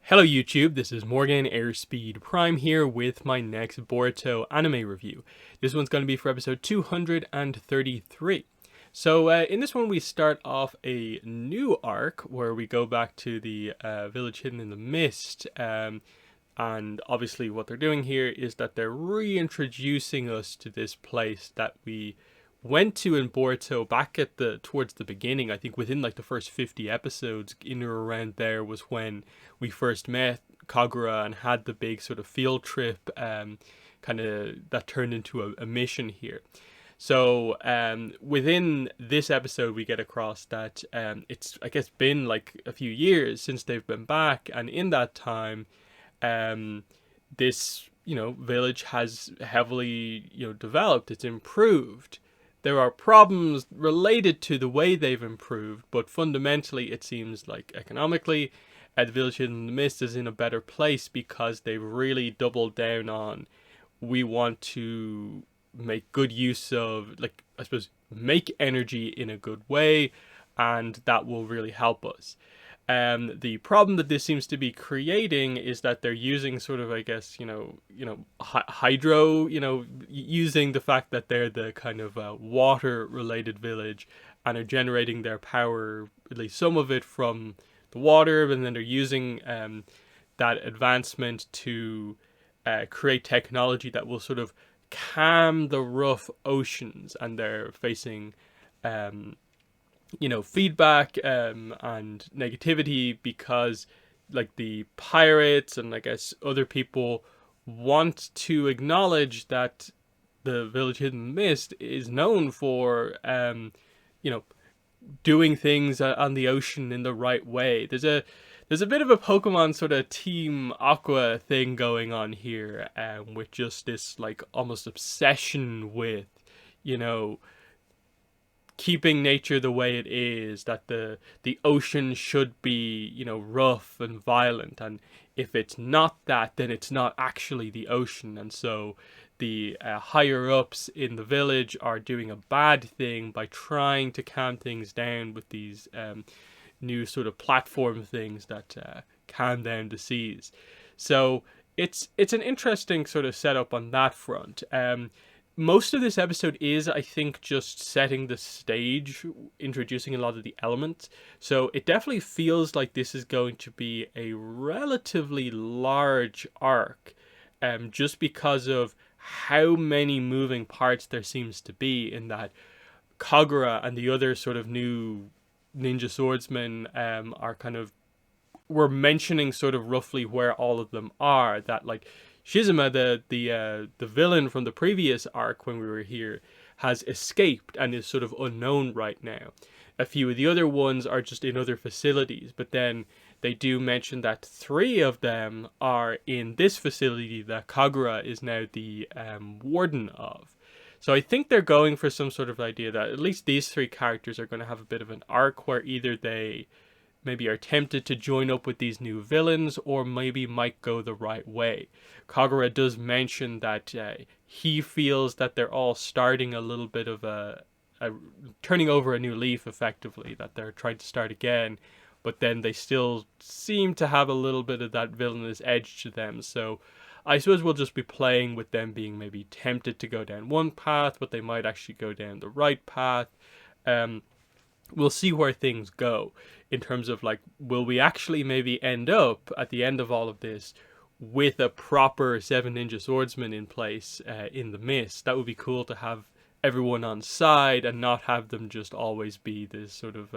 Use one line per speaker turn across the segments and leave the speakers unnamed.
Hello YouTube, this is Morgan Airspeed Prime here with my next Boruto anime review. This one's going to be for episode 233. So in this one we start off a new arc where we go back to the village hidden in the mist, and obviously what they're doing here is that they're reintroducing us to this place that we went to in Boruto back at towards the beginning. I think within like the first 50 episodes, in or around there was when we first met Kagura and had the big sort of field trip, kind of that turned into a mission here. So within this episode, we get across that it's, I guess, been like a few years since they've been back, and in that time, this village has heavily developed. It's improved. There are problems related to the way they've improved, but fundamentally it seems like economically, the village in the mist is in a better place because they've really doubled down on, we want to make good use of, like, I suppose, make energy in a good way, and that will really help us. The problem that this seems to be creating is that they're using sort of, I guess, hydro, using the fact that they're the kind of water-related village and are generating their power, at least some of it, from the water, and then they're using that advancement to create technology that will sort of calm the rough oceans, and they're facing feedback and negativity because, like, the pirates and I guess other people want to acknowledge that the village hidden in the mist is known for doing things on the ocean in the right way. There's a bit of a Pokemon sort of Team Aqua thing going on here, with just this like almost obsession with keeping nature the way it is, that the ocean should be rough and violent, and if it's not that, then it's not actually the ocean. And so the higher ups in the village are doing a bad thing by trying to calm things down with these new sort of platform things that calm down the seas. So it's an interesting sort of setup on that front. Most of this episode is, I think, just setting the stage, introducing a lot of the elements. So it definitely feels like this is going to be a relatively large arc, just because of how many moving parts there seems to be, in that Kagura and the other sort of new ninja swordsmen are kind of, we're mentioning sort of roughly where all of them are. That, like, Shizuma, the villain from the previous arc when we were here, has escaped and is sort of unknown right now. A few of the other ones are just in other facilities, but then they do mention that 3 of them are in this facility that Kagura is now the warden of. So I think they're going for some sort of idea that at least these 3 characters are going to have a bit of an arc where either they maybe are tempted to join up with these new villains, or maybe might go the right way. Kagura does mention that he feels that they're all starting a little bit of a turning over a new leaf, effectively, that they're trying to start again, but then they still seem to have a little bit of that villainous edge to them. So I suppose we'll just be playing with them being maybe tempted to go down one path, but they might actually go down the right path. We'll see where things go in terms of, like, will we actually maybe end up at the end of all of this with a proper 7 ninja swordsmen in place in the mist. That would be cool to have everyone on side and not have them just always be this sort of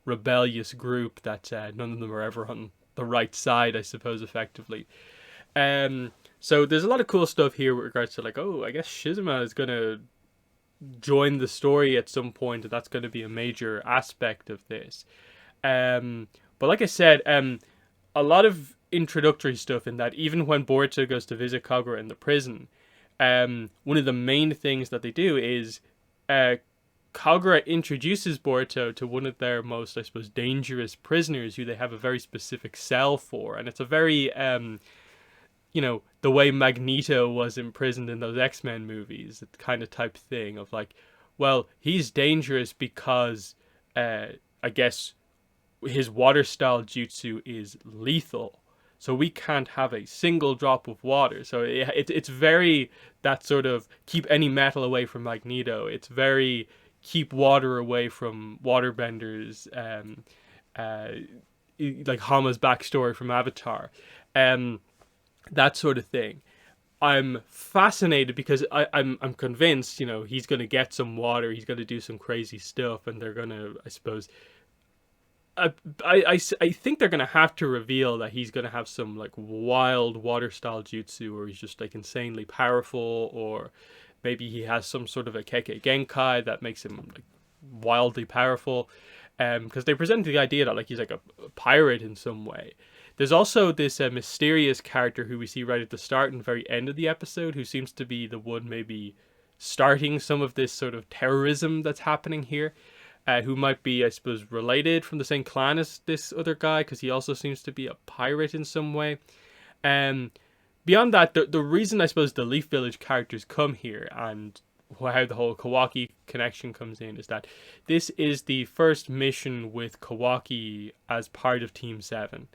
rebellious group that none of them are ever on the right side, I suppose, effectively. So there's a lot of cool stuff here with regards to, like, oh, I guess Shizuma is going to join the story at some point, and that's going to be a major aspect of this. But like I said, a lot of introductory stuff in that even when Boruto goes to visit Kagura in the prison, one of the main things that they do is Kagura introduces Boruto to one of their most, I suppose, dangerous prisoners who they have a very specific cell for. And it's a very the way Magneto was imprisoned in those X-Men movies, that kind of type thing of, like, well, he's dangerous because I guess his water style jutsu is lethal. so we can't have a single drop of water. So it's very that sort of keep any metal away from Magneto. It's very keep water away from waterbenders. Uh, like Hama's backstory from Avatar, um, that sort of thing. I'm fascinated because I'm convinced, you know, he's going to get some water, he's going to do some crazy stuff, and they're going to, I suppose, I think they're going to have to reveal that he's going to have some like wild water style jutsu, or he's just like insanely powerful, or maybe he has some sort of a Keke Genkai that makes him like wildly powerful. Because they present the idea that like he's like a pirate in some way. There's also this mysterious character who we see right at the start and very end of the episode, who seems to be the one maybe starting some of this sort of terrorism that's happening here. Who might be, I suppose, related from the same clan as this other guy, because he also seems to be a pirate in some way. Um, Beyond that, the reason I suppose the Leaf Village characters come here and how the whole Kawaki connection comes in is that this is the first mission with Kawaki as part of Team 7.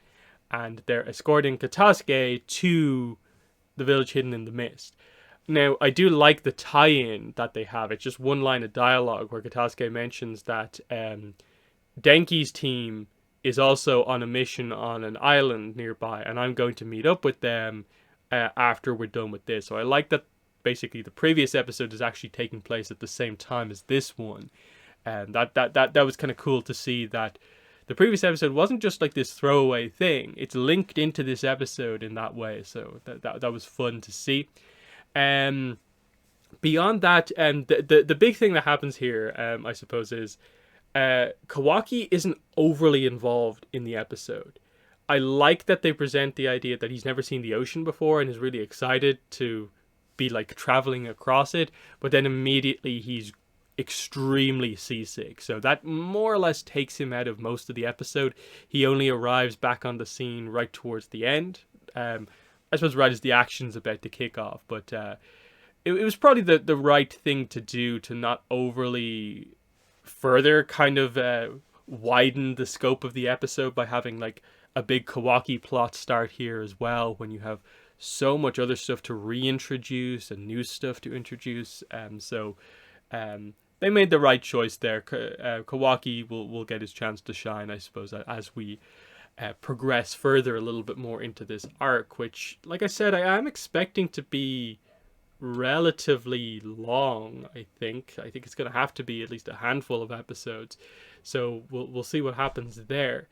And they're escorting Katasuke to the village hidden in the mist. Now, I do like the tie-in that they have. It's just one line of dialogue where Katasuke mentions that Denki's team is also on a mission on an island nearby, and I'm going to meet up with them after we're done with this. So I like that basically the previous episode is actually taking place at the same time as this one. And that was kind of cool to see that the previous episode wasn't just like this throwaway thing. It's linked into this episode in that way. So that was fun to see. Beyond that, the big thing that happens here, I suppose, is Kawaki isn't overly involved in the episode. I like that they present the idea that he's never seen the ocean before and is really excited to be like traveling across it, but then immediately he's extremely seasick. So that more or less takes him out of most of the episode. He only arrives back on the scene right towards the end. I suppose right as the action's about to kick off, but it was probably the right thing to do to not overly further kind of widen the scope of the episode by having like a big Kawaki plot start here as well, when you have so much other stuff to reintroduce and new stuff to introduce. They made the right choice there. Kawaki will get his chance to shine, I suppose, as we progress further a little bit more into this arc, which, like I said, I am expecting to be relatively long. I think it's going to have to be at least a handful of episodes. So we'll see what happens there.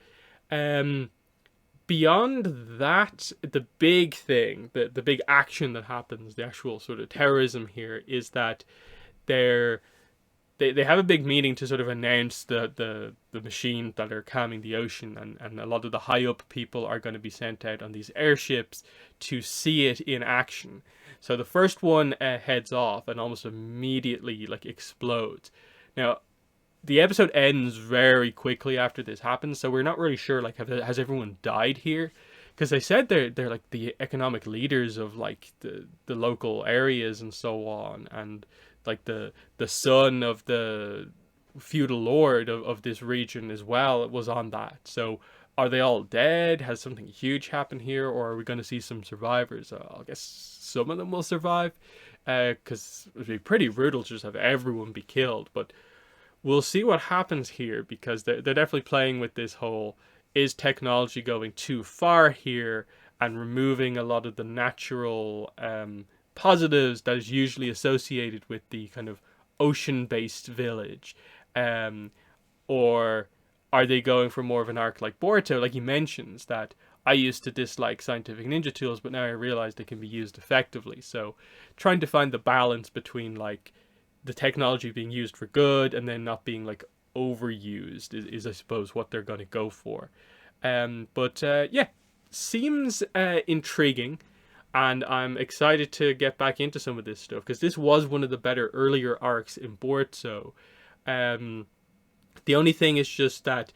Beyond that, the big thing, the big action that happens, the actual sort of terrorism here, is that they have a big meeting to sort of announce the machine that are calming the ocean, and a lot of the high up people are going to be sent out on these airships to see it in action. So the first one heads off and almost immediately like explodes. Now, the episode ends very quickly after this happens, so we're not really sure like has everyone died here, because they said they're like the economic leaders of like the local areas and so on, and like the son of the feudal lord of this region as well was on that. So are they all dead? Has something huge happened here, or are we going to see some survivors? I guess some of them will survive, because it would be pretty brutal to just have everyone be killed, but we'll see what happens here, because they're definitely playing with this whole, is technology going too far here and removing a lot of the natural positives that is usually associated with the kind of ocean-based village, or are they going for more of an arc like Boruto? Like he mentions that I used to dislike scientific ninja tools, but now I realize they can be used effectively. So trying to find the balance between like the technology being used for good and then not being like overused is I suppose what they're going to go for. Yeah, seems intriguing, and I'm excited to get back into some of this stuff, because this was one of the better earlier arcs in Boruto. The only thing is just that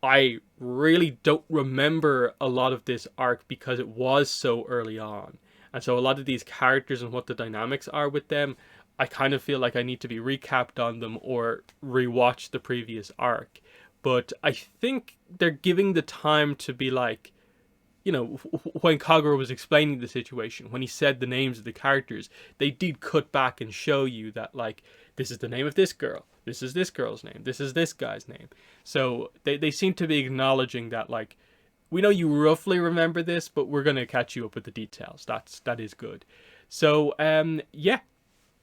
I really don't remember a lot of this arc because it was so early on. And so a lot of these characters and what the dynamics are with them, I kind of feel like I need to be recapped on them or rewatch the previous arc. But I think they're giving the time to be like, you know, when Kagura was explaining the situation, when he said the names of the characters, they did cut back and show you that, like, this is the name of this girl, this is this girl's name, this is this guy's name. So they seem to be acknowledging that, like, we know you roughly remember this, but we're gonna catch you up with the details. That is good. So yeah,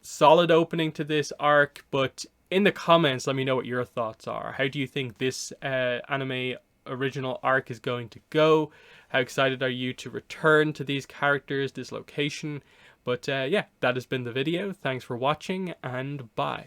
solid opening to this arc. But in the comments, let me know what your thoughts are. How do you think this anime original arc is going to go? How excited are you to return to these characters, this location? But yeah, that has been the video. Thanks for watching, and bye.